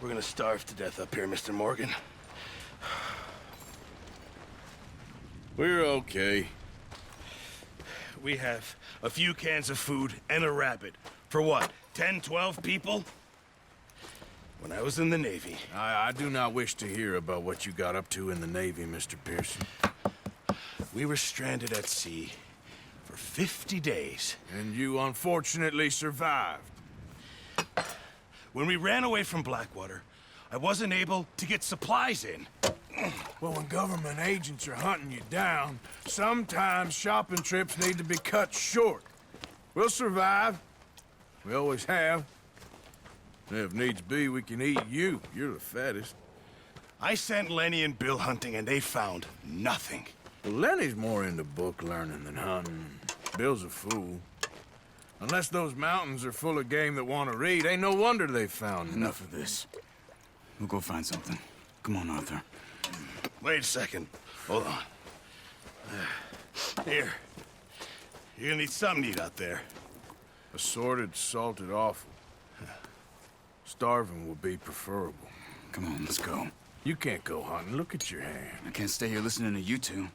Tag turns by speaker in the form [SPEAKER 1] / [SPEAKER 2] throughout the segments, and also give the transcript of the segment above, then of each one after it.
[SPEAKER 1] We're gonna starve to death up here, Mr. Morgan.
[SPEAKER 2] We're okay.
[SPEAKER 1] We have a few cans of food and a rabbit. For what, 10, 12 people? When I was in the Navy...
[SPEAKER 2] I do not wish to hear about what you got up to in the Navy, Mr. Pearson.
[SPEAKER 1] We were stranded at sea for 50 days.
[SPEAKER 2] And you unfortunately survived.
[SPEAKER 1] When we ran away from Blackwater, I wasn't able to get supplies in.
[SPEAKER 2] Well, when government agents are hunting you down, sometimes shopping trips need to be cut short. We'll survive. We always have. And if needs be, we can eat you. You're the fattest.
[SPEAKER 1] I sent Lenny and Bill hunting, and they found nothing.
[SPEAKER 2] Well, Lenny's more into book learning than hunting. Bill's a fool. Unless those mountains are full of game that want to read, ain't no wonder they found
[SPEAKER 3] Enough of this. We'll go find something. Come on, Arthur.
[SPEAKER 1] Wait a second. Hold on. Here. You're gonna need something to eat out there.
[SPEAKER 2] Assorted, salted offal. Starving will be preferable.
[SPEAKER 3] Come on, let's go.
[SPEAKER 2] You can't go hunting. Look at your hand.
[SPEAKER 3] I can't stay here listening to you two.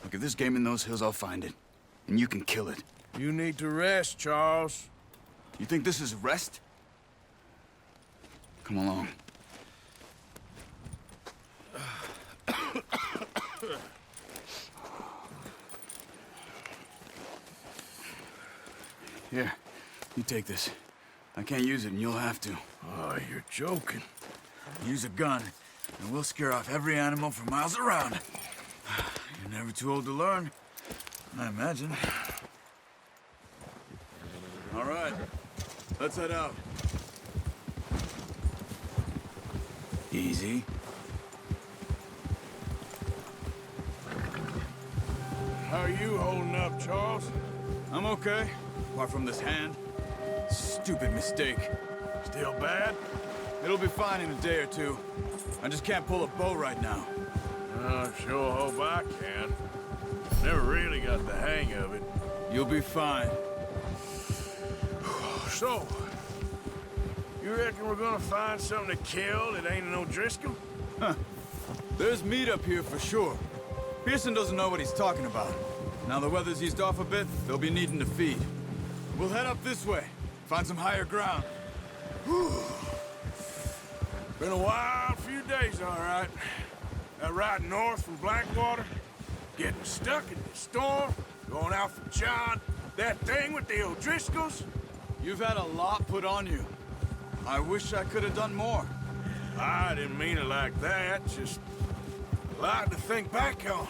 [SPEAKER 3] Look, if there's game in those hills, I'll find it. And you can kill it.
[SPEAKER 2] You need to rest, Charles.
[SPEAKER 3] You think this is rest? Come along. Here, you take this. I can't use it, and you'll have to.
[SPEAKER 2] Oh, you're joking.
[SPEAKER 3] Use a gun, and we'll scare off every animal for miles around. You're never too old to learn, I imagine. All right, let's head out. Easy.
[SPEAKER 2] How are you holding up, Charles?
[SPEAKER 3] I'm okay, apart from this hand. Stupid mistake.
[SPEAKER 2] Still bad?
[SPEAKER 3] It'll be fine in a day or two. I just can't pull a bow right now.
[SPEAKER 2] I sure hope I can. Never really got the hang of it.
[SPEAKER 3] You'll be fine.
[SPEAKER 2] So, you reckon we're gonna find something to kill that ain't no Driscoll?
[SPEAKER 3] Huh. There's meat up here for sure. Pearson doesn't know what he's talking about. Now the weather's eased off a bit, they'll be needing to feed. We'll head up this way, find some higher ground.
[SPEAKER 2] Been a wild few days, all right. That ride north from Blackwater, getting stuck in the storm, going out from John, that thing with the O'Driscolls.
[SPEAKER 3] You've had a lot put on you. I wish I could have done more.
[SPEAKER 2] I didn't mean it like that, just a lot to think back on.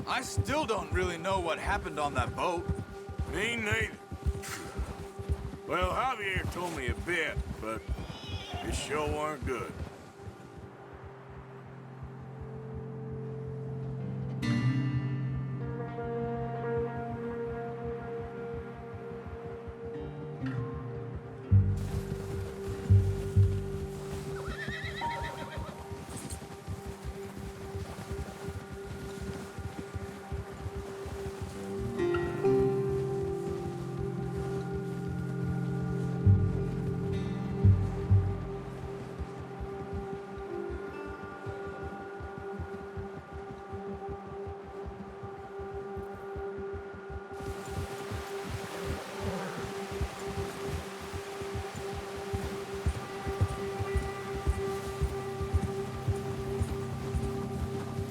[SPEAKER 3] I still don't really know what happened on that boat.
[SPEAKER 2] Me neither. Well, Javier told me a bit, but it sure weren't good.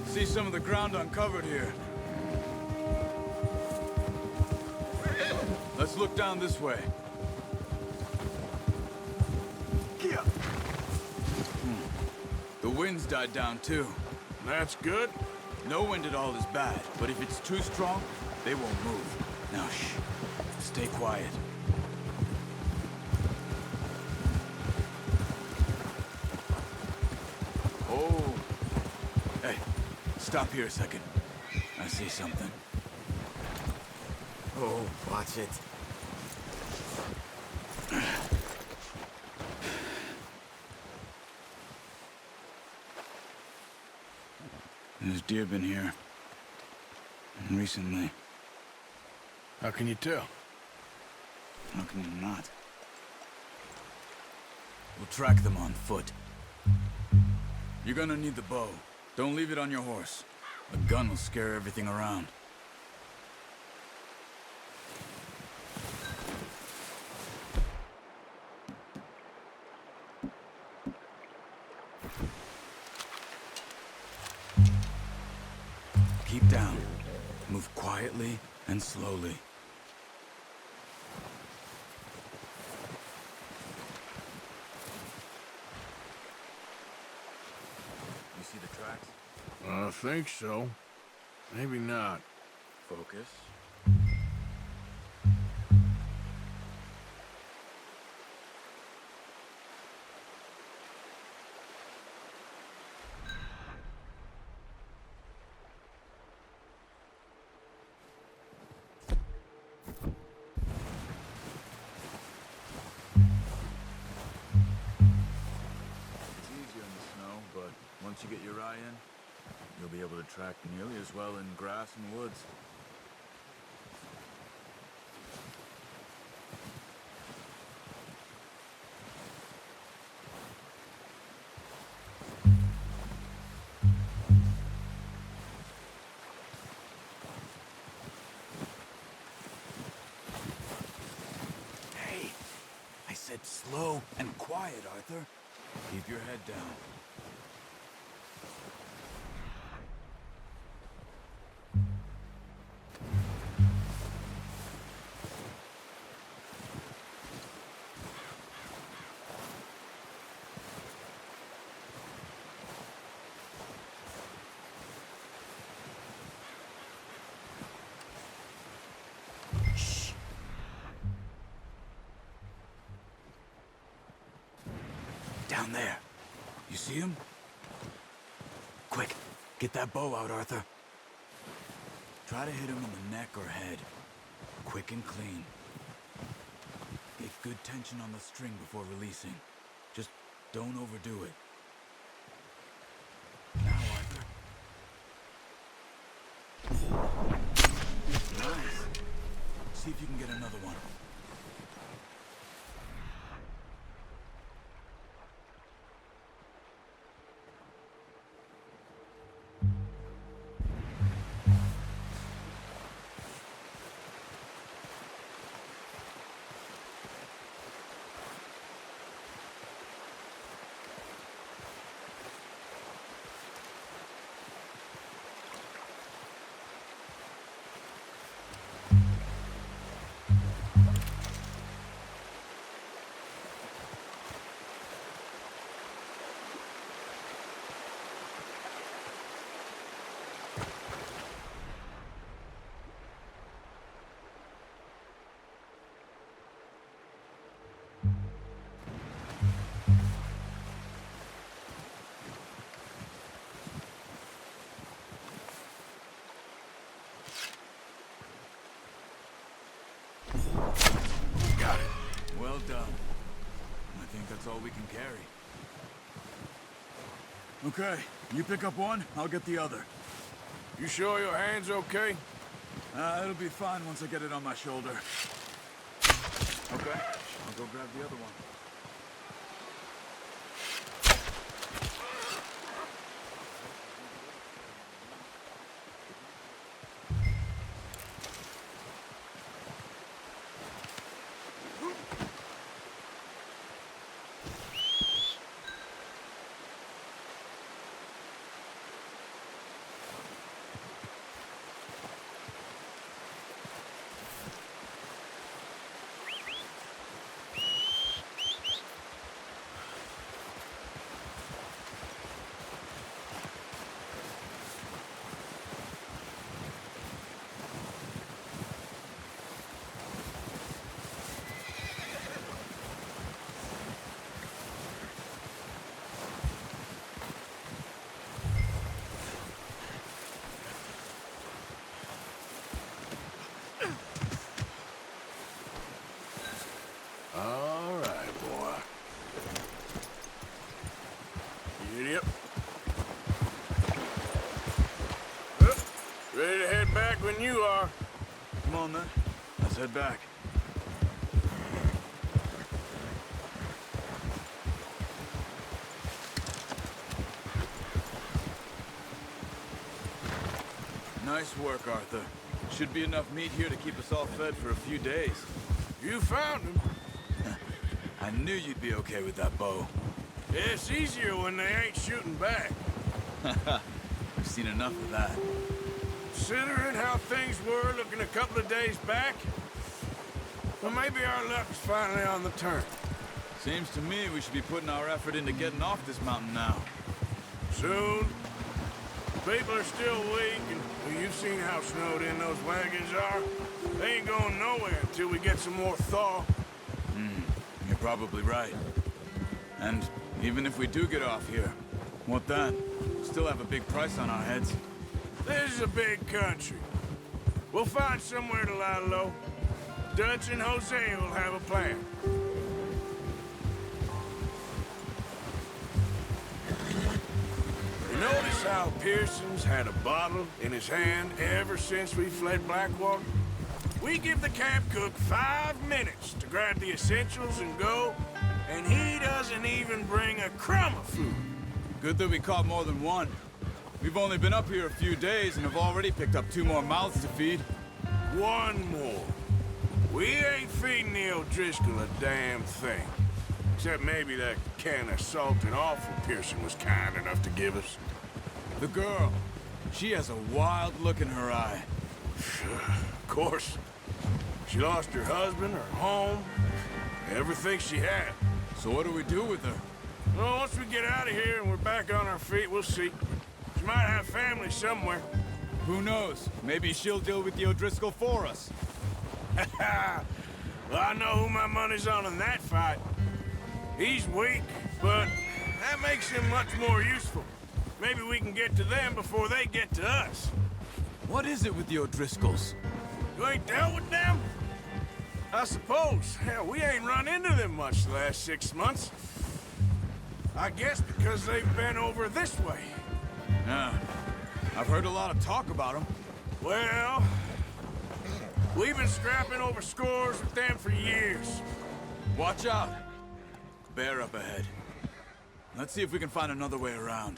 [SPEAKER 3] See some of the ground uncovered here. Let's look down this way. The wind's died down too.
[SPEAKER 2] That's good.
[SPEAKER 3] No wind at all is bad, but if it's too strong, they won't move. Now shh, stay quiet. Oh. Hey, stop here a second. I see something.
[SPEAKER 4] Oh, watch it.
[SPEAKER 3] There's deer been here. Recently.
[SPEAKER 2] How can you tell?
[SPEAKER 3] How can you not? We'll track them on foot. You're gonna need the bow. Don't leave it on your horse. A gun will scare everything around. Keep down. Move quietly and slowly. You see the tracks?
[SPEAKER 2] I think so. Maybe not.
[SPEAKER 3] Focus. Once you get your eye in, you'll be able to track nearly as well in grass and woods. Hey, I said slow and quiet, Arthur. Keep your head down. Down there. You see him? Quick, get that bow out, Arthur. Try to hit him in the neck or head. Quick and clean. Get good tension on the string before releasing. Just don't overdo it. Now, Arthur. Nice. See if you can get another one.
[SPEAKER 2] Got it.
[SPEAKER 3] Well done. I think that's all we can carry. Okay, you pick up one, I'll get the other.
[SPEAKER 2] You sure your hand's okay?
[SPEAKER 3] It'll be fine once I get it on my shoulder. Okay, I'll go grab the other one.
[SPEAKER 2] All right, boy. Giddy up. Ready to head back when you are.
[SPEAKER 3] Come on, then. Let's head back. Nice work, Arthur. Should be enough meat here to keep us all fed for a few days.
[SPEAKER 2] You found him.
[SPEAKER 3] I knew you'd be okay with that bow.
[SPEAKER 2] Yeah, it's easier when they ain't shooting back.
[SPEAKER 3] I've seen enough of that.
[SPEAKER 2] Considering how things were looking a couple of days back, well, maybe our luck's finally on the turn.
[SPEAKER 3] Seems to me we should be putting our effort into getting off this mountain now.
[SPEAKER 2] Soon. People are still weak, and well, you've seen how snowed in those wagons are. They ain't going nowhere until we get some more thaw.
[SPEAKER 3] You're probably right. And even if we do get off here, what then? Still have a big price on our heads.
[SPEAKER 2] This is a big country. We'll find somewhere to lie low. Dutch and Jose will have a plan. You notice how Pearson's had a bottle in his hand ever since we fled Blackwater? We give the camp cook 5 minutes to grab the essentials and go, and he doesn't even bring a crumb of food.
[SPEAKER 3] Good that we caught more than one. We've only been up here a few days and have already picked up 2 more mouths to feed.
[SPEAKER 2] One more. We ain't feeding the O'Driscoll a damn thing. Except maybe that can of salted offal Pearson was kind enough to give us.
[SPEAKER 3] The girl. She has a wild look in her eye.
[SPEAKER 2] Of course. She lost her husband, her home, everything she had.
[SPEAKER 3] So what do we do with her?
[SPEAKER 2] Well, once we get out of here and we're back on our feet, we'll see. She might have family somewhere.
[SPEAKER 3] Who knows? Maybe she'll deal with the O'Driscoll for us.
[SPEAKER 2] Well, I know who my money's on in that fight. He's weak, but that makes him much more useful. Maybe we can get to them before they get to us.
[SPEAKER 3] What is it with the O'Driscolls?
[SPEAKER 2] You ain't dealt with them? I suppose. Hell, we ain't run into them much the last 6 months. I guess because they've been over this way.
[SPEAKER 3] Yeah. I've heard a lot of talk about them.
[SPEAKER 2] Well, we've been scrapping over scores with them for years.
[SPEAKER 3] Watch out. Bear up ahead. Let's see if we can find another way around.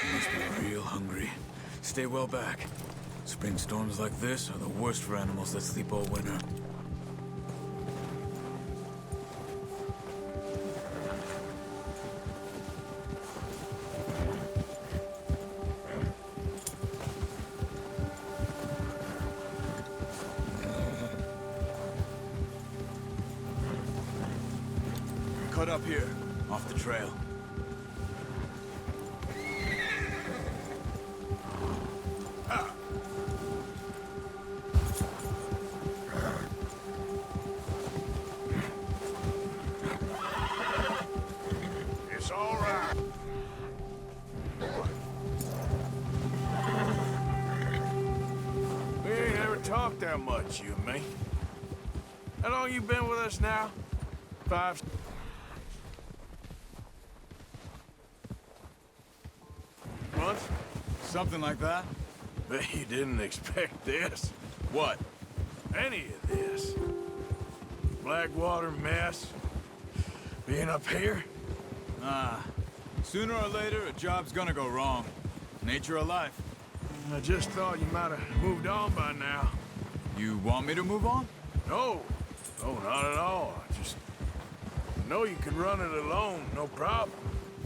[SPEAKER 3] You must be real hungry. Stay well back. Spring storms like this are the worst for animals that sleep all winter. Cut up here, off the trail.
[SPEAKER 2] It's all right. We ain't ever talked that much, you and me. How long you been with us now? 5... months?
[SPEAKER 3] Something like that?
[SPEAKER 2] Bet you didn't expect this.
[SPEAKER 3] What?
[SPEAKER 2] Any of this. Blackwater mess. Being up here?
[SPEAKER 3] Sooner or later, a job's gonna go wrong. Nature of life.
[SPEAKER 2] I just thought you might have moved on by now.
[SPEAKER 3] You want me to move on?
[SPEAKER 2] No. No, not at all. I know you could run it alone, no problem.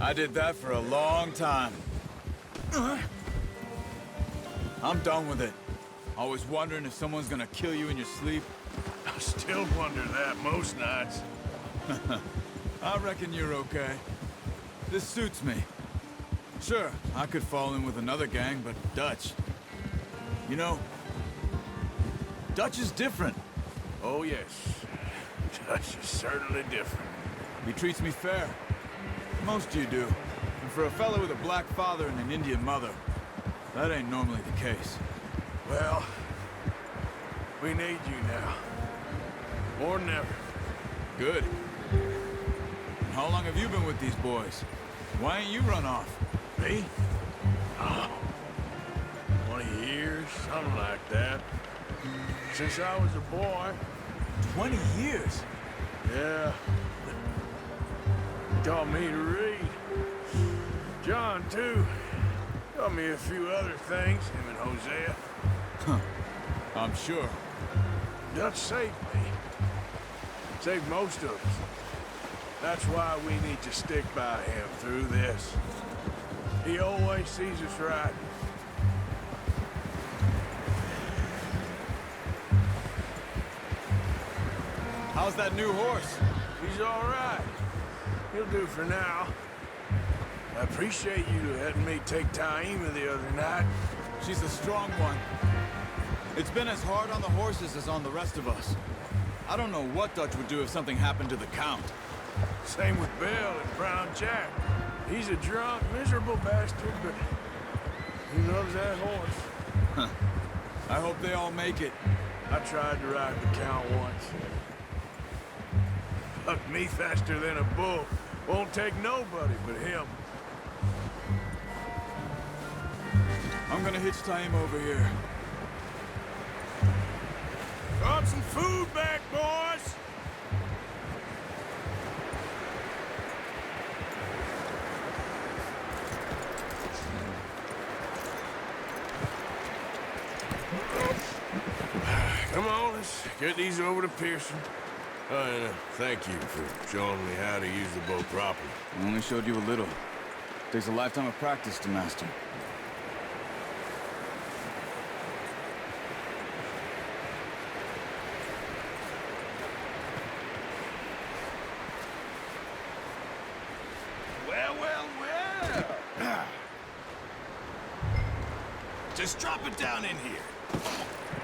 [SPEAKER 3] I did that for a long time. I'm done with it. Always wondering if someone's gonna kill you in your sleep.
[SPEAKER 2] I still wonder that most nights.
[SPEAKER 3] I reckon you're okay. This suits me. Sure, I could fall in with another gang, but Dutch... You know, Dutch is different.
[SPEAKER 2] Oh, yes. Dutch is certainly different.
[SPEAKER 3] He treats me fair. Most you do. And for a fellow with a black father and an Indian mother, that ain't normally the case.
[SPEAKER 2] Well, we need you now. More than ever.
[SPEAKER 3] Good. And how long have you been with these boys? Why ain't you run off?
[SPEAKER 2] Me? Oh, 20 years, something like that. Since I was a boy.
[SPEAKER 3] 20 years?
[SPEAKER 2] Yeah. Taught me to read. John, too. Taught me a few other things, him and Hosea.
[SPEAKER 3] I'm sure.
[SPEAKER 2] Dutch saved me. Saved most of us. That's why we need to stick by him through this. He always sees us right.
[SPEAKER 3] How's that new horse?
[SPEAKER 2] He's all right. He'll do for now. I appreciate you letting me take Taima the other night.
[SPEAKER 3] She's a strong one. It's been as hard on the horses as on the rest of us. I don't know what Dutch would do if something happened to the Count.
[SPEAKER 2] Same with Bill and Brown Jack. He's a drunk, miserable bastard, but he loves that horse.
[SPEAKER 3] I hope they all make it.
[SPEAKER 2] I tried to ride the Count once. Bucked me faster than a bull. Won't take nobody but him.
[SPEAKER 3] I'm gonna hitch Taima over here.
[SPEAKER 2] Brought some food back, boys! Come on, let's get these over to Pearson. And thank you for showing me how to use the bow properly.
[SPEAKER 3] I only showed you a little. Takes a lifetime of practice to master.
[SPEAKER 1] Well, well, well. Just drop it down in here.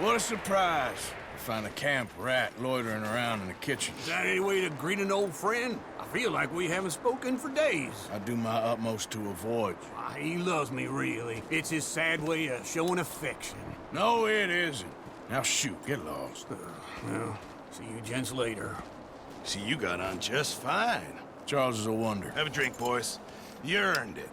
[SPEAKER 2] What a surprise. Find a camp rat loitering around in the kitchen.
[SPEAKER 4] Is that any way to greet an old friend? I feel like we haven't spoken for days.
[SPEAKER 2] I do my utmost to avoid you.
[SPEAKER 4] He loves me, really. It's his sad way of showing affection.
[SPEAKER 2] No, it isn't. Now shoot, get lost.
[SPEAKER 4] Well, see you gents later.
[SPEAKER 1] See, you got on just fine.
[SPEAKER 2] Charles is a wonder.
[SPEAKER 1] Have a drink, boys. You earned it.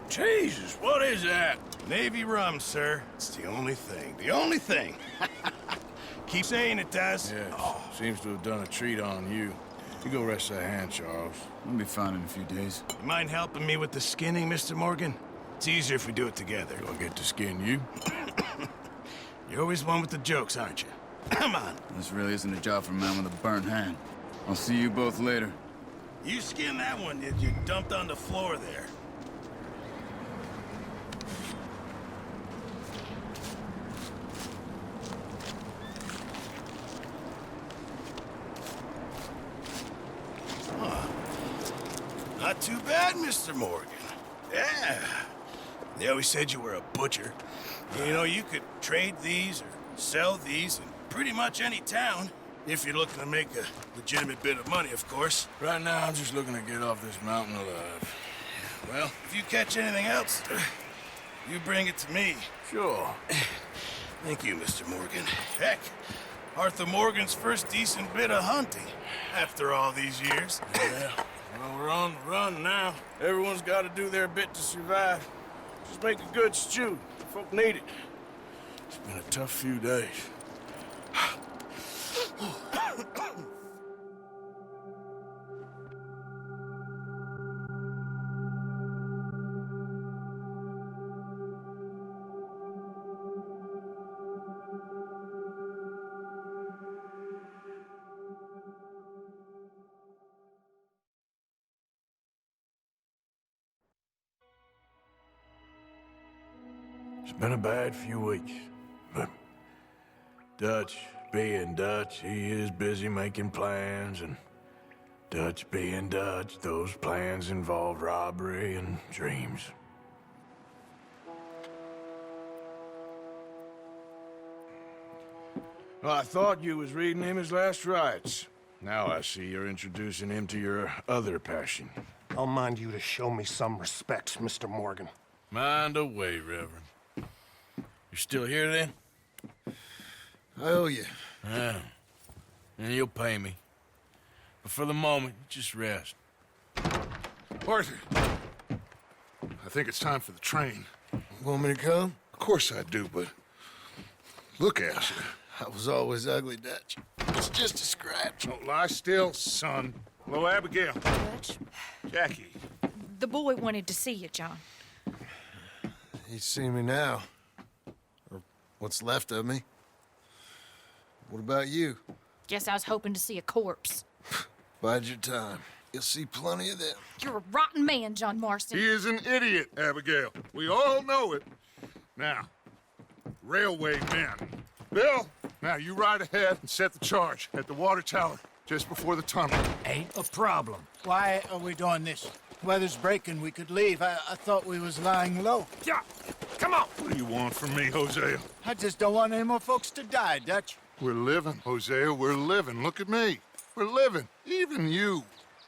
[SPEAKER 2] Jesus, what is that?
[SPEAKER 1] Navy rum, sir. It's the only thing. The only thing. Keep saying it, Taz.
[SPEAKER 2] Yeah, seems to have done a treat on you. You go rest that hand, Charles.
[SPEAKER 3] I'll be fine in a few days.
[SPEAKER 1] You mind helping me with the skinning, Mr. Morgan? It's easier if we do it together.
[SPEAKER 2] Do I get to skin you?
[SPEAKER 1] You're always one with the jokes, aren't you? Come on.
[SPEAKER 3] This really isn't a job for a man with a burnt hand. I'll see you both later.
[SPEAKER 1] You skinned that one that you dumped on the floor there. Not too bad, Mr. Morgan. Yeah. They always said you were a butcher. You know, you could trade these or sell these in pretty much any town. If you're looking to make a legitimate bit of money, of course.
[SPEAKER 2] Right now, I'm just looking to get off this mountain alive.
[SPEAKER 1] Well, if you catch anything else, you bring it to me.
[SPEAKER 2] Sure.
[SPEAKER 1] Thank you, Mr. Morgan. Heck, Arthur Morgan's first decent bit of hunting after all these years.
[SPEAKER 2] Yeah. Well, we're on the run now. Everyone's got to do their bit to survive. Just make a good stew. Folk need it. It's been a tough few days. It's been a bad few weeks, but Dutch being Dutch, he is busy making plans, and Dutch being Dutch, those plans involve robbery and dreams. Well, I thought you was reading him his last rites. Now I see you're introducing him to your other passion.
[SPEAKER 5] I'll mind you to show me some respect, Mr. Morgan.
[SPEAKER 2] Mind away, Reverend. You're still here, then?
[SPEAKER 1] I owe you.
[SPEAKER 2] Yeah. And you'll pay me. But for the moment, just rest.
[SPEAKER 6] Arthur, I think it's time for the train.
[SPEAKER 1] Want me to come?
[SPEAKER 6] Of course I do, but look at you.
[SPEAKER 1] I was always ugly, Dutch. It's just a scratch.
[SPEAKER 6] Don't lie still, son. Hello, Abigail.
[SPEAKER 7] Dutch?
[SPEAKER 6] Jackie.
[SPEAKER 7] The boy wanted to see you, John.
[SPEAKER 8] He's seen me now. Or what's left of me. What about you?
[SPEAKER 7] Guess I was hoping to see a corpse.
[SPEAKER 8] Bide your time. You'll see plenty of them.
[SPEAKER 7] You're a rotten man, John Marston.
[SPEAKER 6] He is an idiot, Abigail. We all know it. Now, railway men. Bill, now you ride ahead and set the charge at the water tower just before the tunnel.
[SPEAKER 9] Ain't a problem. Why are we doing this? Weather's breaking. We could leave. I thought we was lying low.
[SPEAKER 6] Yeah, come on. What do you want from me, Hosea?
[SPEAKER 9] I just don't want any more folks to die, Dutch.
[SPEAKER 6] We're living, Hosea. We're living. Look at me. We're living. Even you.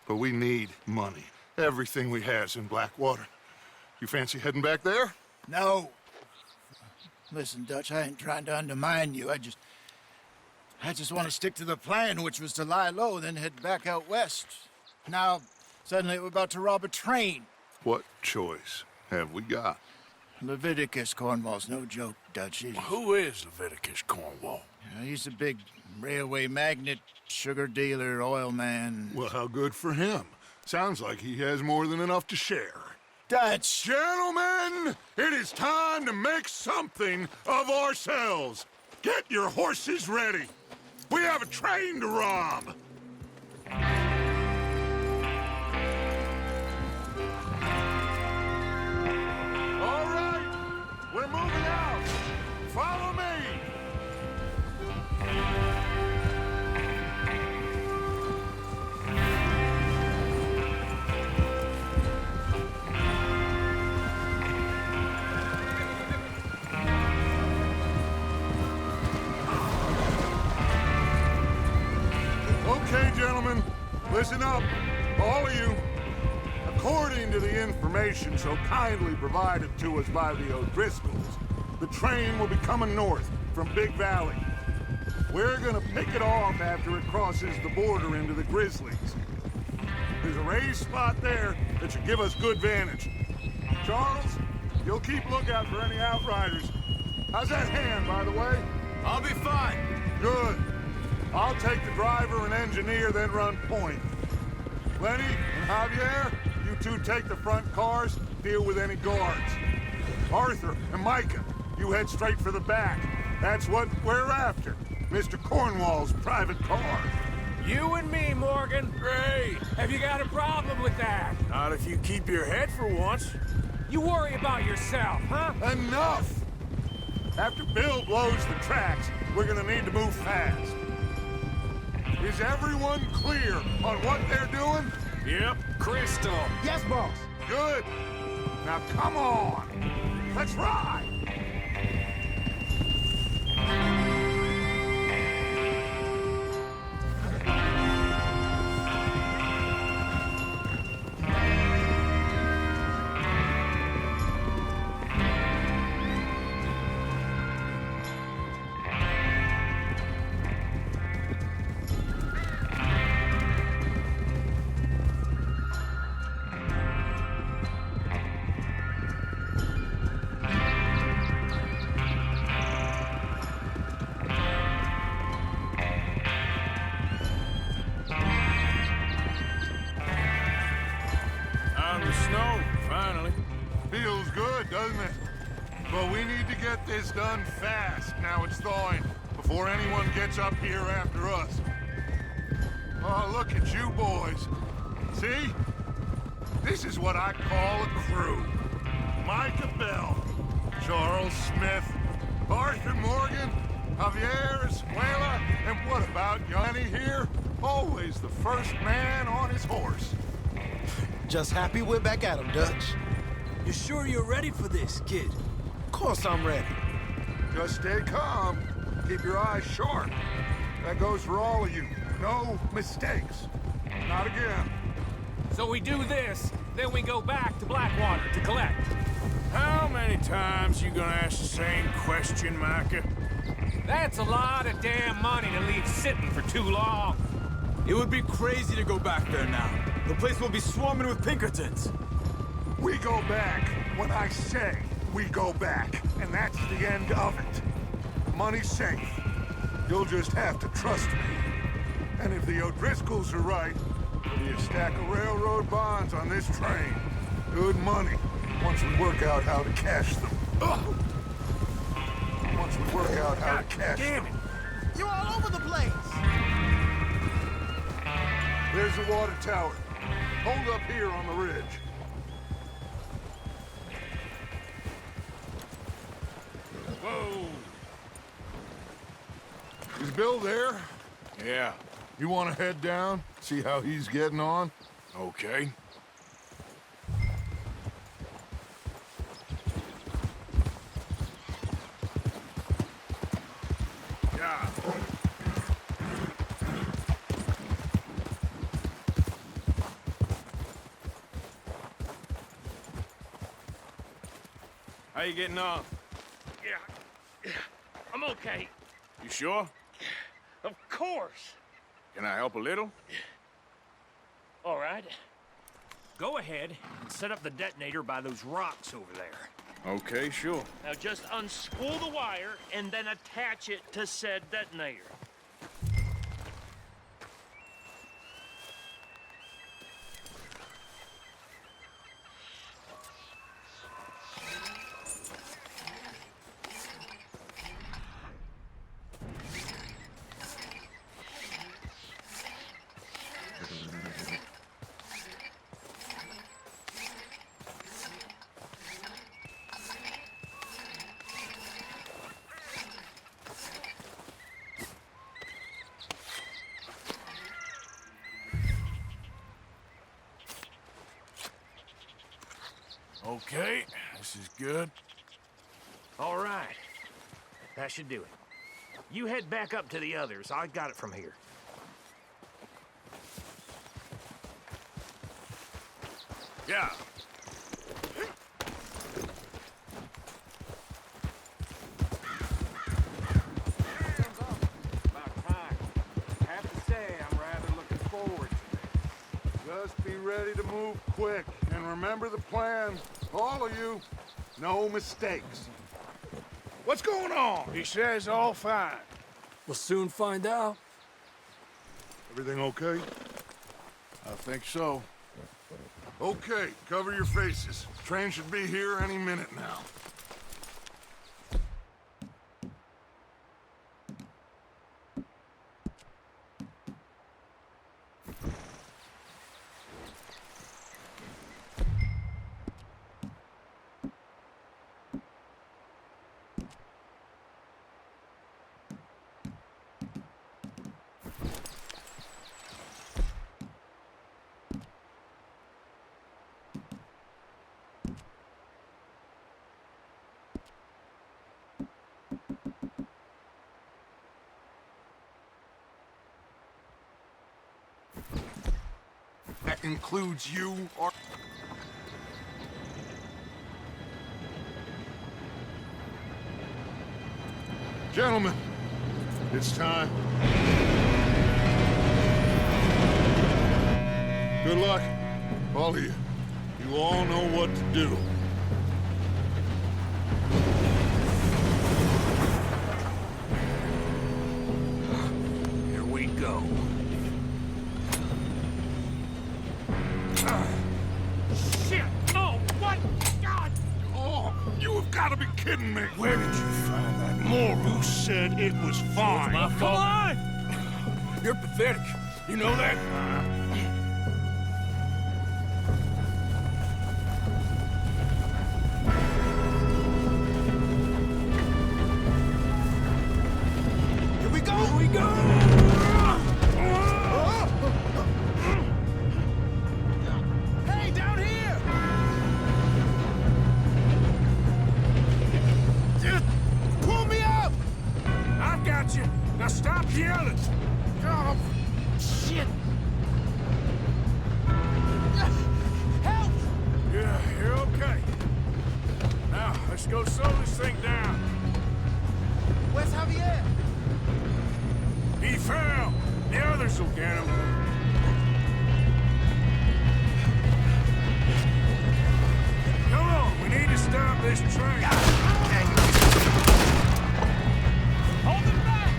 [SPEAKER 6] But we need money. Everything we has in Blackwater. You fancy heading back there?
[SPEAKER 9] No. Listen, Dutch, I ain't trying to undermine you. I just want to stick to the plan, which was to lie low, then head back out west. Now, suddenly we're about to rob a train.
[SPEAKER 6] What choice have we got?
[SPEAKER 9] Leviticus Cornwall's no joke, Dutch.
[SPEAKER 2] Who is Leviticus Cornwall?
[SPEAKER 9] He's a big railway magnate, sugar dealer, oil man.
[SPEAKER 6] Well, how good for him. Sounds like he has more than enough to share.
[SPEAKER 9] Dutch!
[SPEAKER 6] Gentlemen, it is time to make something of ourselves. Get your horses ready. We have a train to rob. All right, we're moving out. Follow me. Okay, gentlemen, listen up, all of you. According to the information so kindly provided to us by the O'Driscolls, the train will be coming north from Big Valley. We're gonna pick it off after it crosses the border into the Grizzlies. There's a raised spot there that should give us good vantage. Charles, you'll keep lookout for any outriders. How's that hand, by the way?
[SPEAKER 4] I'll be fine.
[SPEAKER 6] Good. I'll take the driver and engineer, then run point. Lenny and Javier, you two take the front cars, deal with any guards. Arthur and Micah, you head straight for the back. That's what we're after. Mr. Cornwall's private car.
[SPEAKER 4] You and me, Morgan.
[SPEAKER 2] Great.
[SPEAKER 4] Have you got a problem with that?
[SPEAKER 2] Not if you keep your head for once.
[SPEAKER 4] You worry about yourself, huh?
[SPEAKER 6] Enough! After Bill blows the tracks, we're gonna need to move fast. Is everyone clear on what they're doing?
[SPEAKER 2] Yep.
[SPEAKER 4] Crystal.
[SPEAKER 9] Yes, boss.
[SPEAKER 6] Good. Now come on. Let's ride.
[SPEAKER 2] Out in the snow, finally.
[SPEAKER 6] Feels good, doesn't it? But we need to get this done fast. Now it's thawing, before anyone gets up here after us. Oh, look at you boys. See? This is what I call a crew. Micah Bell, Charles Smith, Arthur Morgan, Javier Escuela, and what about Yanni here? Always the first man on his horse.
[SPEAKER 8] Just happy we're back at 'em, Dutch.
[SPEAKER 3] You sure you're ready for this, kid?
[SPEAKER 8] Of course I'm ready.
[SPEAKER 6] Just stay calm. Keep your eyes sharp. That goes for all of you. No mistakes. Not again.
[SPEAKER 4] So we do this, then we go back to Blackwater to collect.
[SPEAKER 2] How many times you gonna ask the same question, Micah?
[SPEAKER 4] That's a lot of damn money to leave sitting for too long.
[SPEAKER 3] It would be crazy to go back there now. The place will be swarming with Pinkertons.
[SPEAKER 6] We go back when I say we go back, and that's the end of it. Money's safe. You'll just have to trust me. And if the O'Driscolls are right, there'll be a stack of railroad bonds on this train. Good money, once we work out how to cash them. Once we work out how to cash them.
[SPEAKER 9] You're all over the place!
[SPEAKER 6] There's the water tower. Hold up here on the ridge. Whoa! Is Bill there?
[SPEAKER 2] Yeah,
[SPEAKER 6] You want to head down, see how he's getting on?
[SPEAKER 2] okay. Yeah. How you getting on?
[SPEAKER 10] Yeah, I'm okay.
[SPEAKER 2] You sure?
[SPEAKER 10] Of course.
[SPEAKER 2] Can I help a little?
[SPEAKER 10] All right. Go ahead and set up the detonator by those rocks over there.
[SPEAKER 2] Okay, sure.
[SPEAKER 10] Now just unspool the wire and then attach it to said detonator.
[SPEAKER 2] Okay, this is good.
[SPEAKER 10] All right. That should do it. You head back up to the others. I got it from here.
[SPEAKER 2] Yeah.
[SPEAKER 6] About time. I have to say, I'm rather looking forward to this. Just be ready to move quick, and remember the plan. All of you, no mistakes.
[SPEAKER 2] What's going on? He says all fine.
[SPEAKER 4] We'll soon find out.
[SPEAKER 6] Everything okay?
[SPEAKER 2] I think so.
[SPEAKER 6] Okay, cover your faces. Train should be here any minute now. That includes you, or... Gentlemen, it's time. Good luck, all of you. You all know what to do.
[SPEAKER 10] Here we go. Shit! Oh, what? God!
[SPEAKER 6] Oh, you have got to be kidding me.
[SPEAKER 2] Where did you find that moral?
[SPEAKER 6] Who said it was fine?
[SPEAKER 2] My fault.
[SPEAKER 10] Come on!
[SPEAKER 2] You're pathetic. You know that?
[SPEAKER 9] Here we go! Here we go! Hey, down here! Just pull me up!
[SPEAKER 2] I got you. Now stop yelling.
[SPEAKER 9] Oh, shit! Help!
[SPEAKER 2] Yeah, you're okay. Now, let's go slow this thing down.
[SPEAKER 9] Where's Javier?
[SPEAKER 2] He fell. The others will get him. Come on, we need to stop this train.
[SPEAKER 10] Hold it back!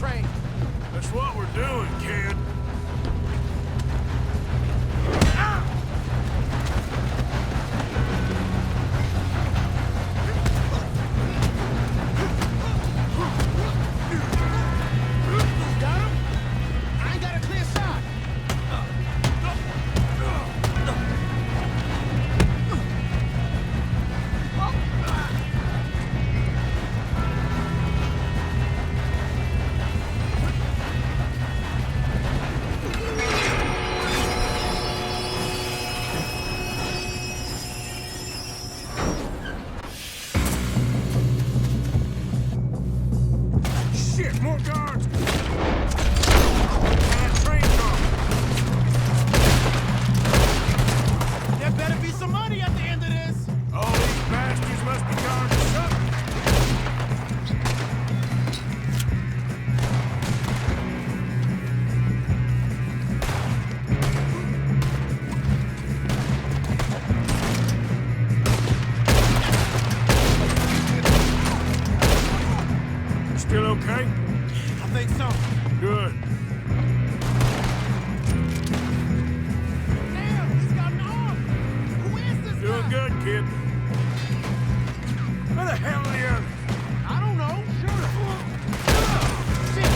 [SPEAKER 2] train. That's what we're doing, kid.
[SPEAKER 9] Got him? I ain't got a clear shot.
[SPEAKER 2] Shit, more guards! That train come!
[SPEAKER 9] There better be some money at the end of this.
[SPEAKER 2] All these bastards must be guarding something. Still okay?
[SPEAKER 9] I think so.
[SPEAKER 2] Good.
[SPEAKER 9] Damn, he's got an arm. Who is this
[SPEAKER 2] Doing
[SPEAKER 9] guy?
[SPEAKER 2] good, kid. Where the hell are the others?
[SPEAKER 9] I don't know. Shit!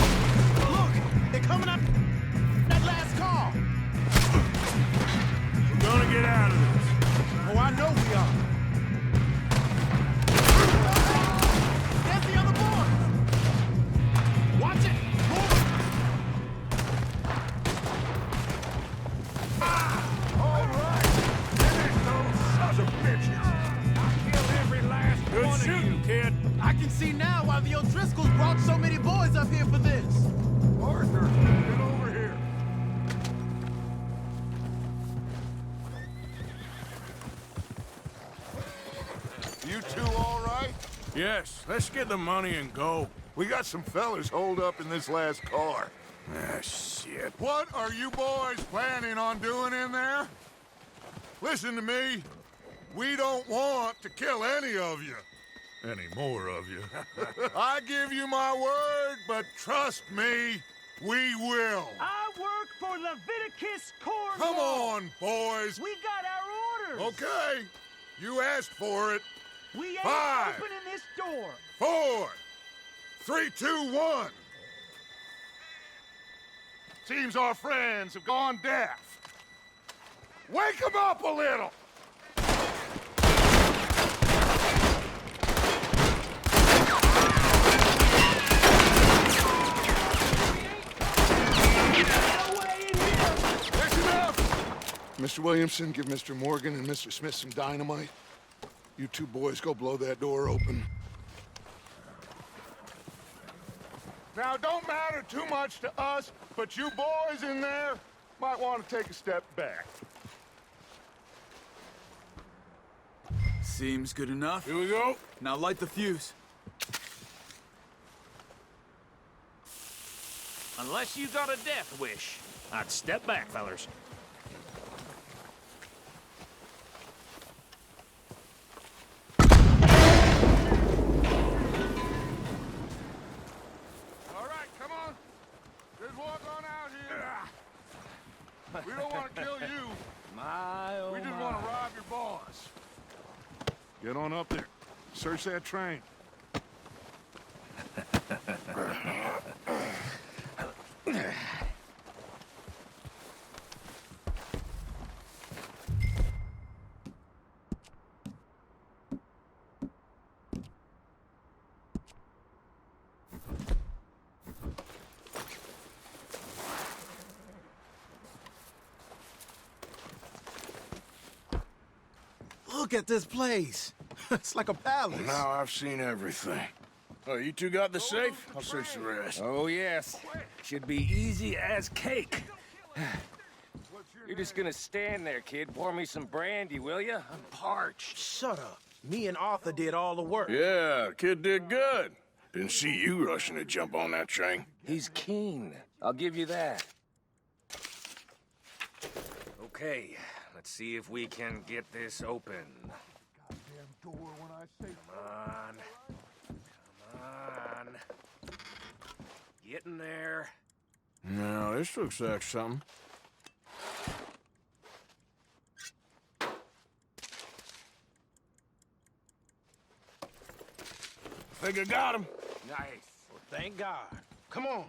[SPEAKER 9] Look, they're coming up that last car.
[SPEAKER 2] We're gonna get out of this.
[SPEAKER 9] Oh, I know we are. There's the other boys. Watch it. Move it.
[SPEAKER 6] All right. Finish those sons of bitches.
[SPEAKER 10] I'll kill every last
[SPEAKER 2] Good
[SPEAKER 10] one of you.
[SPEAKER 2] shooting, kid.
[SPEAKER 9] I can see now why the O'Driscolls brought so many boys up here for this.
[SPEAKER 6] Arthur, get over here. You two all right?
[SPEAKER 2] Yes, let's get the money and go.
[SPEAKER 6] We got some fellas holed up in this last car.
[SPEAKER 2] Ah, shit.
[SPEAKER 6] What are you boys planning on doing in there? Listen to me. We don't want to kill any of you. Any more of you. I give you my word, but trust me, we will.
[SPEAKER 10] I work for Leviticus Cornwall.
[SPEAKER 6] Come on, boys.
[SPEAKER 10] We got our orders.
[SPEAKER 6] Okay. You asked for it.
[SPEAKER 10] We ain't
[SPEAKER 6] 5,
[SPEAKER 10] opening this door.
[SPEAKER 6] 4, 3, 2, 1. Seems our friends have gone deaf. Wake them up a little. That's enough. Mr. Williamson, give Mr. Morgan and Mr. Smith some dynamite. You two boys go blow that door open. Now, it don't matter too much to us, but you boys in there might want to take a step back.
[SPEAKER 3] Seems good enough.
[SPEAKER 2] Here we go.
[SPEAKER 3] Now light the fuse.
[SPEAKER 10] Unless you got a death wish, I'd step back, fellers.
[SPEAKER 6] All right, come on. Just walk on out here. We don't want to kill you. We just want to rob your boss. Get on up there. Search that train.
[SPEAKER 9] Look at this place. It's like a palace.
[SPEAKER 2] Now I've seen everything. Oh, you two got the safe? I'll search the rest.
[SPEAKER 11] Oh, yes. Should be easy as cake. You're just gonna stand there, kid. Pour me some brandy, will ya? I'm parched.
[SPEAKER 9] Shut up. Me and Arthur did all the work.
[SPEAKER 2] Yeah, kid did good. Didn't see you rushing to jump on that train.
[SPEAKER 11] He's keen. I'll give you that. Okay, let's see if we can get this open.
[SPEAKER 6] Door when I say
[SPEAKER 11] Come on. Come on. Getting there.
[SPEAKER 2] No, this looks like something. Think I got him.
[SPEAKER 11] Nice.
[SPEAKER 1] Well, thank God. Come on.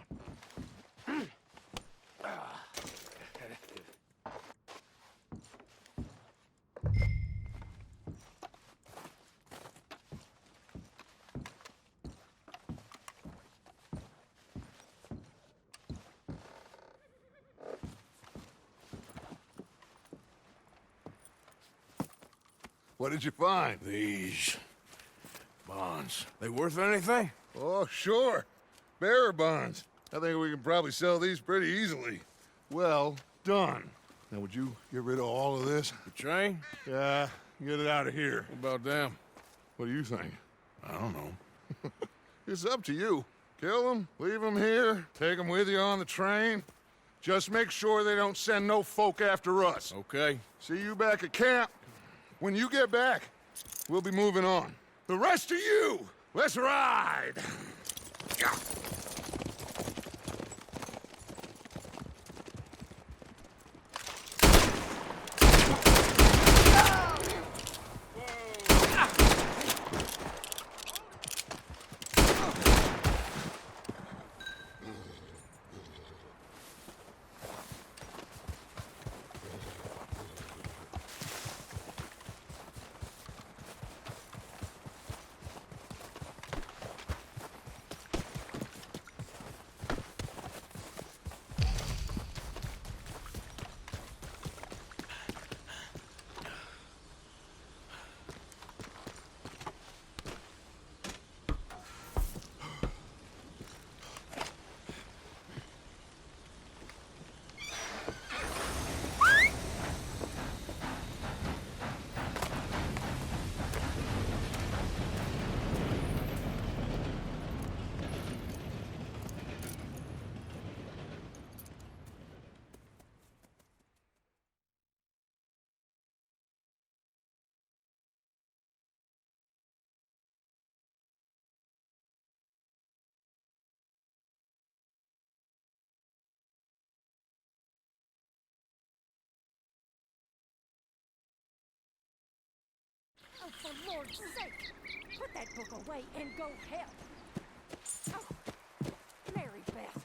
[SPEAKER 6] What did you find?
[SPEAKER 2] These bonds. They worth anything?
[SPEAKER 6] Oh, sure. Bearer bonds. I think we can probably sell these pretty easily. Well done. Now, would you get rid of all of this?
[SPEAKER 2] The train?
[SPEAKER 6] Yeah, get it out of here.
[SPEAKER 2] What about them?
[SPEAKER 6] What do you think?
[SPEAKER 2] I don't know.
[SPEAKER 6] It's up to you. Kill them, leave them here, take them with you on the train. Just make sure they don't send no folk after us.
[SPEAKER 2] Okay.
[SPEAKER 6] See you back at camp. When you get back, we'll be moving on. The rest of you, let's ride!
[SPEAKER 12] Oh, for Lord's sake! Put that book away and go help! Oh, Mary Beth.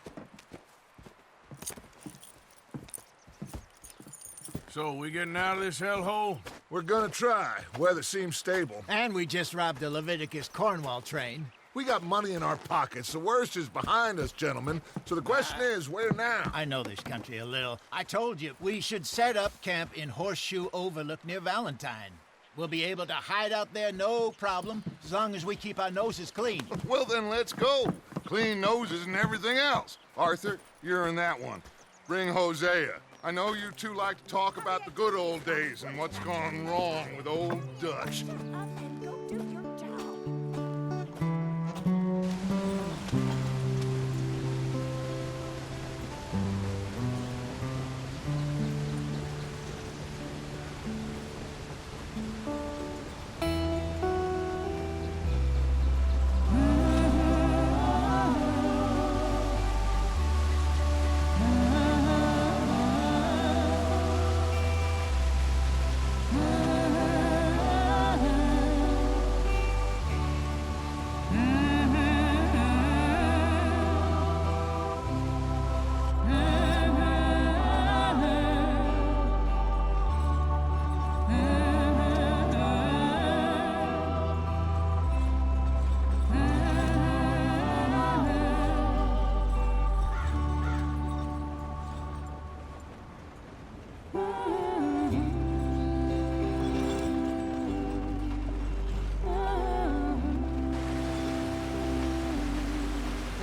[SPEAKER 2] So, we getting out of this hellhole?
[SPEAKER 6] We're gonna try. Weather seems stable.
[SPEAKER 9] And we just robbed the Leviticus Cornwall train.
[SPEAKER 6] We got money in our pockets. The worst is behind us, gentlemen. So the question is, where now?
[SPEAKER 9] I know this country a little. I told you, we should set up camp in Horseshoe Overlook near Valentine. We'll be able to hide out there, no problem, as long as we keep our noses clean.
[SPEAKER 6] Well, then let's go. Clean noses and everything else. Arthur, you're in that one. Bring Hosea. I know you two like to talk about the good old days and what's gone wrong with old Dutch.
[SPEAKER 12] Shut up and go do your job.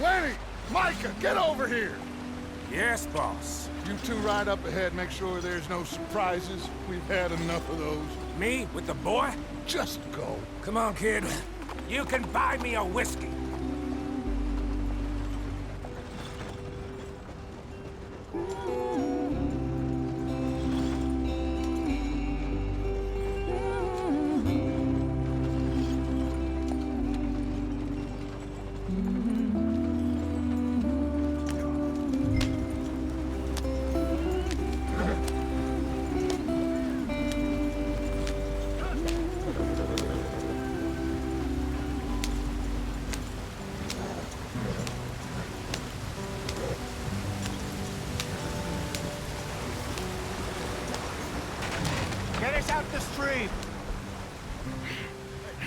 [SPEAKER 6] Lenny! Micah, get over here!
[SPEAKER 11] Yes, boss.
[SPEAKER 6] You two ride up ahead, make sure there's no surprises. We've had enough of those.
[SPEAKER 11] Me with the boy?
[SPEAKER 6] Just go.
[SPEAKER 11] Come on, kid. You can buy me a whiskey.
[SPEAKER 9] the stream.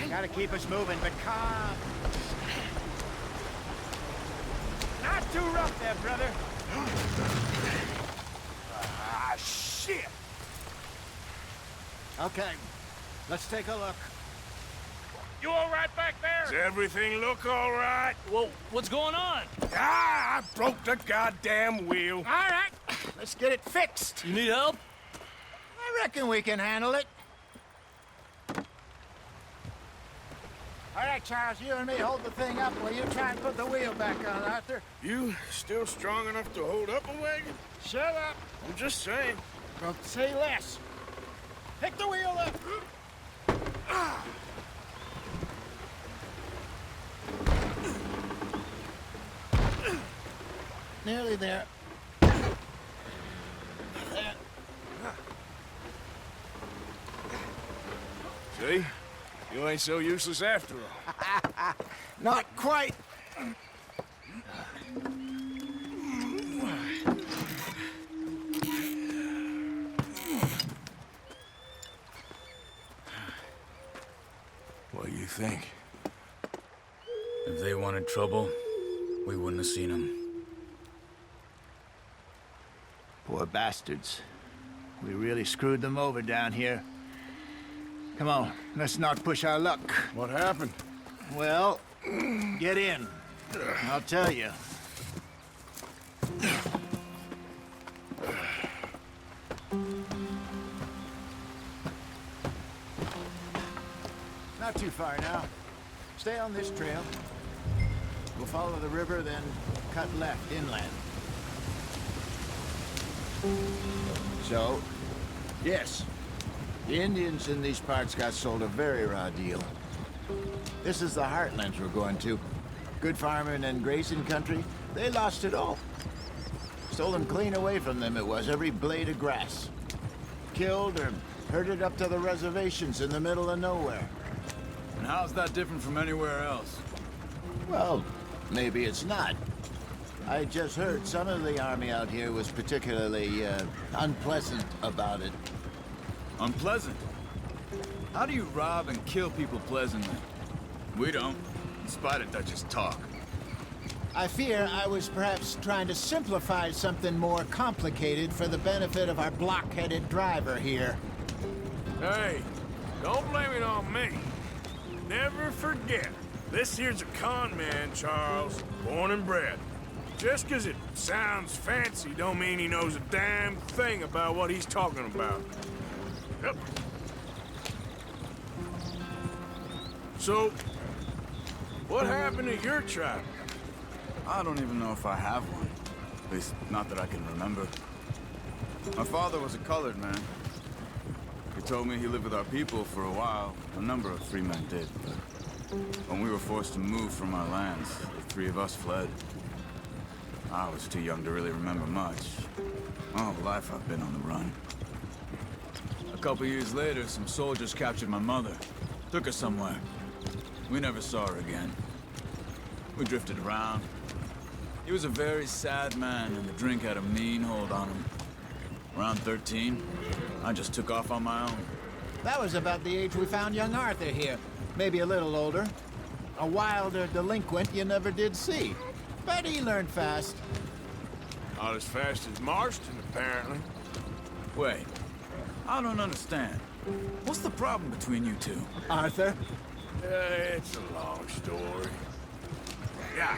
[SPEAKER 9] Gotta keep us moving, but calm. Not too rough there, brother.
[SPEAKER 1] Ah, shit!
[SPEAKER 9] Okay, let's take a look.
[SPEAKER 10] You all right back there?
[SPEAKER 2] Does everything look all right?
[SPEAKER 10] Well, what's going on?
[SPEAKER 2] Ah, I broke the goddamn wheel.
[SPEAKER 9] All right, let's get it fixed.
[SPEAKER 10] You need help?
[SPEAKER 9] I reckon we can handle it. All right, Charles, you and me hold the thing up while you try and put the wheel back on, Arthur.
[SPEAKER 2] You still strong enough to hold up a wagon?
[SPEAKER 9] Shut up.
[SPEAKER 2] I'm just saying.
[SPEAKER 9] Well, say less. Pick the wheel up. Nearly there. There.
[SPEAKER 2] See? You ain't so useless after all.
[SPEAKER 9] Not quite.
[SPEAKER 2] What do you think?
[SPEAKER 3] If they wanted trouble, we wouldn't have seen them.
[SPEAKER 9] Poor bastards. We really screwed them over down here. Come on, let's not push our luck.
[SPEAKER 2] What happened?
[SPEAKER 9] Well, get in. I'll tell you. Not too far now. Stay on this trail. We'll follow the river, then cut left inland. So, yes, the Indians in these parts got sold a very raw deal. This is the heartlands we're going to. Good farming and grazing country, they lost it all. Stolen clean away from them it was, every blade of grass. Killed or herded up to the reservations in the middle of nowhere.
[SPEAKER 3] And how's that different from anywhere else?
[SPEAKER 9] Well, maybe it's not. I just heard some of the army out here was particularly, unpleasant about it.
[SPEAKER 3] Unpleasant? How do you rob and kill people pleasantly? We don't, in spite of Dutch's talk.
[SPEAKER 9] I fear I was perhaps trying to simplify something more complicated for the benefit of our block-headed driver here.
[SPEAKER 2] Hey, don't blame it on me. Never forget, this here's a con man, Charles, born and bred. Just 'cause it sounds fancy don't mean he knows a damn thing about what he's talking about. Yep. So, what happened to your tribe?
[SPEAKER 3] I don't even know if I have one. At least, not that I can remember. My father was a colored man. He told me he lived with our people for a while. A number of free men did, but when we were forced to move from our lands, the three of us fled. I was too young to really remember much. All life I've been on the run. A couple years later, some soldiers captured my mother. Took her somewhere. We never saw her again. We drifted around. He was a very sad man, and the drink had a mean hold on him. Around 13, I just took off on my own.
[SPEAKER 9] That was about the age we found young Arthur here. Maybe a little older. A wilder delinquent you never did see. But he learned fast.
[SPEAKER 2] Not as fast as Marston, apparently.
[SPEAKER 3] Wait, I don't understand. What's the problem between you two?
[SPEAKER 9] Arthur?
[SPEAKER 2] It's a long story. Yeah.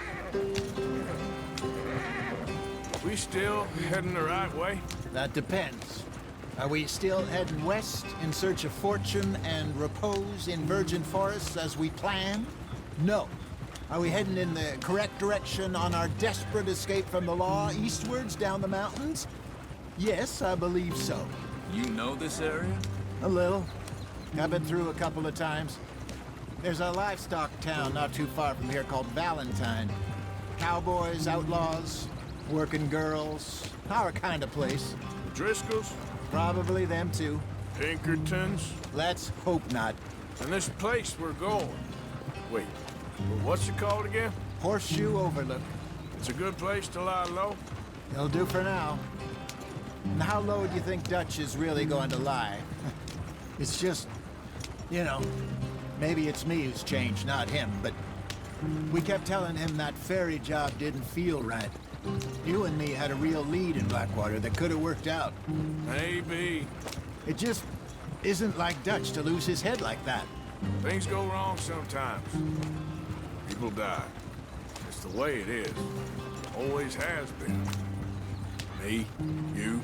[SPEAKER 2] We still heading the right way?
[SPEAKER 9] That depends. Are we still heading west in search of fortune and repose in virgin forests as we planned? No. Are we heading in the correct direction on our desperate escape from the law eastwards down the mountains? Yes, I believe so.
[SPEAKER 3] You know this area?
[SPEAKER 9] A little. I've been through a couple of times. There's a livestock town not too far from here called Valentine. Cowboys, outlaws, working girls, our kind of place.
[SPEAKER 2] Driscolls?
[SPEAKER 9] Probably them too.
[SPEAKER 2] Pinkertons?
[SPEAKER 9] Let's hope not.
[SPEAKER 2] And this place we're going. Wait, what's it called again?
[SPEAKER 9] Horseshoe Overlook.
[SPEAKER 2] It's a good place to lie low?
[SPEAKER 9] It'll do for now. And how low do you think Dutch is really going to lie? It's just, you know, maybe it's me who's changed, not him, but we kept telling him that ferry job didn't feel right. You and me had a real lead in Blackwater that could have worked out.
[SPEAKER 2] Maybe.
[SPEAKER 9] It just isn't like Dutch to lose his head like that.
[SPEAKER 2] Things go wrong sometimes. People die. It's the way it is. Always has been. Me, you,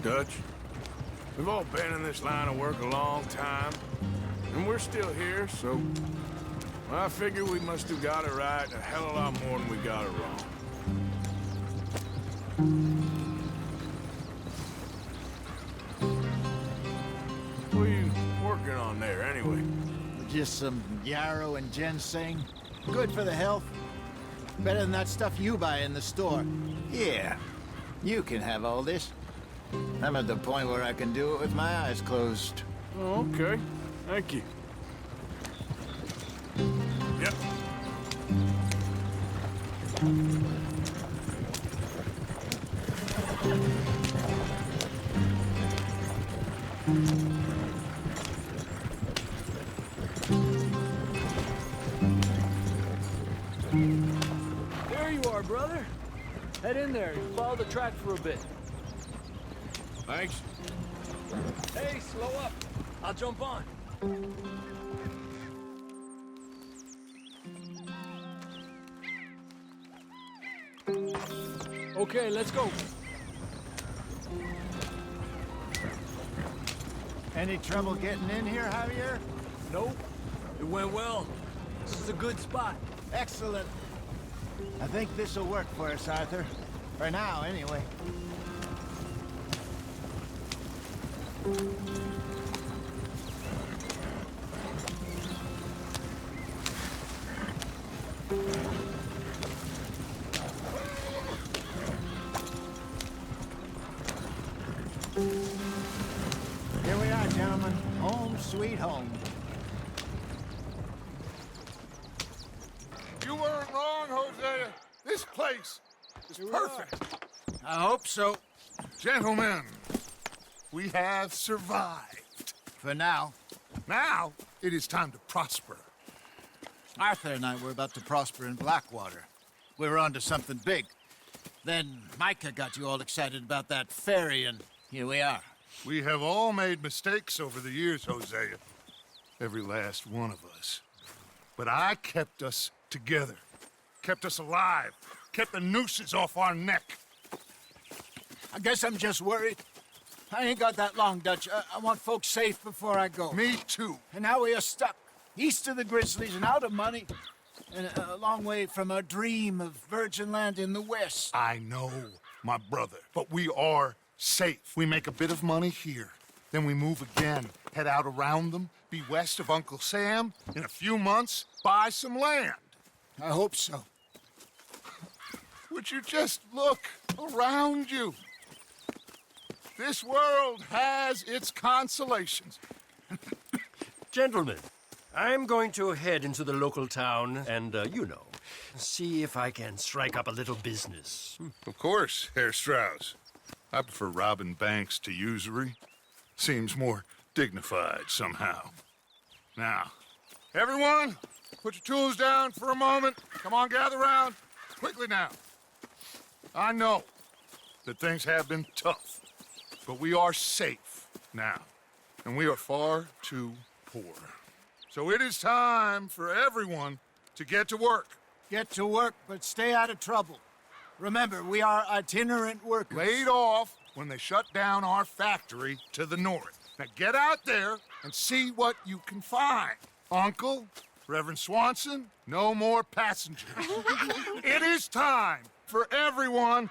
[SPEAKER 2] Dutch. We've all been in this line of work a long time. And we're still here, so... I figure we must have got it right a hell of a lot more than we got it wrong. What are you working on there, anyway?
[SPEAKER 9] Just some yarrow and ginseng. Good for the health. Better than that stuff you buy in the store. Yeah, you can have all this. I'm at the point where I can do it with my eyes closed.
[SPEAKER 2] Oh, okay. Thank you. Yep.
[SPEAKER 13] There you are, brother. Head in there and follow the track for a bit.
[SPEAKER 2] Thanks.
[SPEAKER 13] Hey, slow up. I'll jump on. Okay, let's go.
[SPEAKER 9] Any trouble getting in here, Javier?
[SPEAKER 13] Nope. It went well. This is a good spot.
[SPEAKER 9] Excellent. I think this'll work for us, Arthur. For now, anyway. Here we are, gentlemen. Home sweet home.
[SPEAKER 6] You weren't wrong, Hosea. This place is perfect.
[SPEAKER 9] I hope so.
[SPEAKER 6] Gentlemen, we have survived.
[SPEAKER 9] For now.
[SPEAKER 6] Now, it is time to prosper.
[SPEAKER 9] Arthur and I were about to prosper in Blackwater. We were onto something big. Then Micah got you all excited about that ferry, and here we are.
[SPEAKER 6] We have all made mistakes over the years, Hosea. Every last one of us. But I kept us together. Kept us alive. Kept the nooses off our neck.
[SPEAKER 9] I guess I'm just worried. I ain't got that long, Dutch. I want folks safe before I go.
[SPEAKER 6] Me too.
[SPEAKER 9] And now we are stuck. East of the Grizzlies and out of money. And a long way from a dream of virgin land in the west.
[SPEAKER 6] I know, my brother. But we are safe. We make a bit of money here. Then we move again. Head out around them. Be west of Uncle Sam. In a few months, buy some land.
[SPEAKER 9] I hope so.
[SPEAKER 6] Would you just look around you? This world has its consolations.
[SPEAKER 10] Gentlemen, I'm going to head into the local town and, see if I can strike up a little business.
[SPEAKER 6] Of course, Herr Strauss. I prefer robbing banks to usury. Seems more dignified somehow. Now, everyone, put your tools down for a moment. Come on, gather round. Quickly now. I know that things have been tough, but we are safe now, and we are far too poor. So it is time for everyone to get to work.
[SPEAKER 9] Get to work, but stay out of trouble. Remember, we are itinerant workers.
[SPEAKER 6] Laid off when they shut down our factory to the north. Now get out there and see what you can find. Uncle, Reverend Swanson, no more passengers. It is time for everyone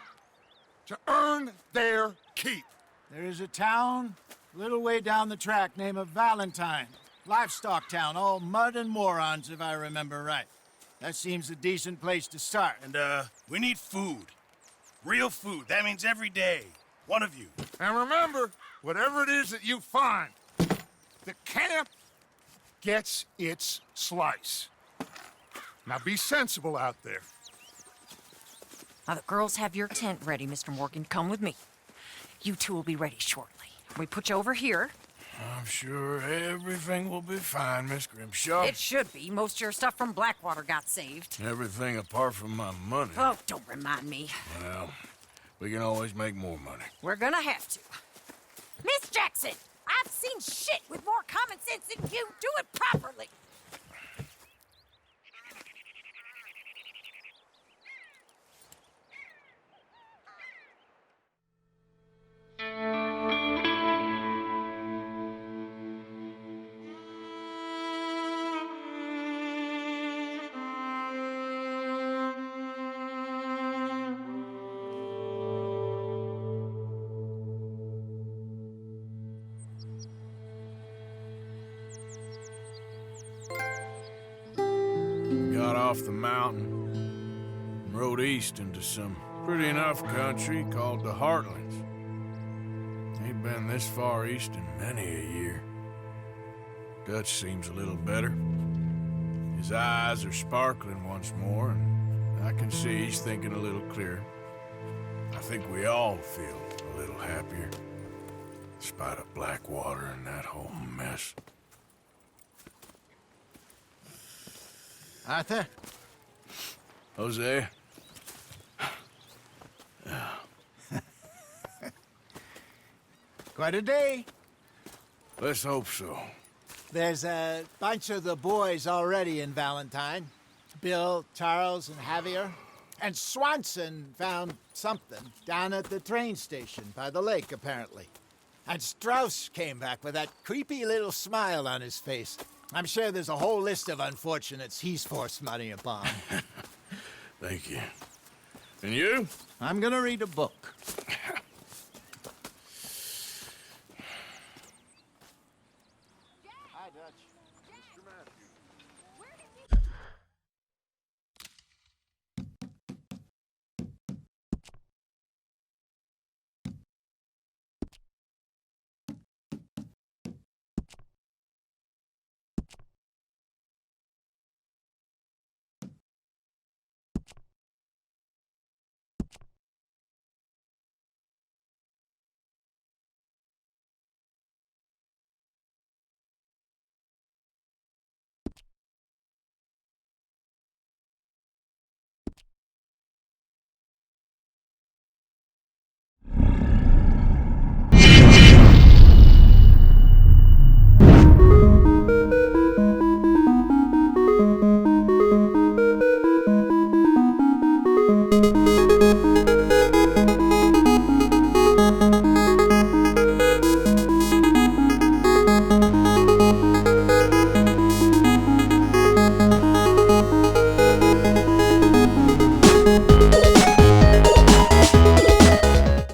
[SPEAKER 6] to earn their keep.
[SPEAKER 9] There is a town a little way down the track named Valentine. Livestock town, all mud and morons, if I remember right. That seems a decent place to start.
[SPEAKER 1] And, we need food. Real food. That means every day. One of you.
[SPEAKER 6] And remember, whatever it is that you find, the camp gets its slice. Now be sensible out there.
[SPEAKER 14] Now, the girls have your tent ready, Mr. Morgan. Come with me. You two will be ready shortly. We put you over here.
[SPEAKER 2] I'm sure everything will be fine, Miss Grimshaw.
[SPEAKER 14] It should be. Most of your stuff from Blackwater got saved.
[SPEAKER 2] Everything apart from my money.
[SPEAKER 14] Oh, don't remind me.
[SPEAKER 2] Well, we can always make more money.
[SPEAKER 14] We're gonna have to. Miss Jackson, I've seen shit with more common sense than you. Do it properly.
[SPEAKER 2] Got off the mountain and rode east into some pretty enough country called the Heartlands. Ain't been this far east in many a year. Dutch seems a little better. His eyes are sparkling once more, and I can see he's thinking a little clearer. I think we all feel a little happier, in spite of Blackwater and that whole mess.
[SPEAKER 9] Arthur?
[SPEAKER 2] Jose?
[SPEAKER 9] Quite a day.
[SPEAKER 2] Let's hope so.
[SPEAKER 9] There's a bunch of the boys already in Valentine. Bill, Charles, and Javier. And Swanson found something down at the train station by the lake, apparently. And Strauss came back with that creepy little smile on his face. I'm sure there's a whole list of unfortunates he's forced money upon.
[SPEAKER 2] Thank you. And you?
[SPEAKER 9] I'm gonna read a book.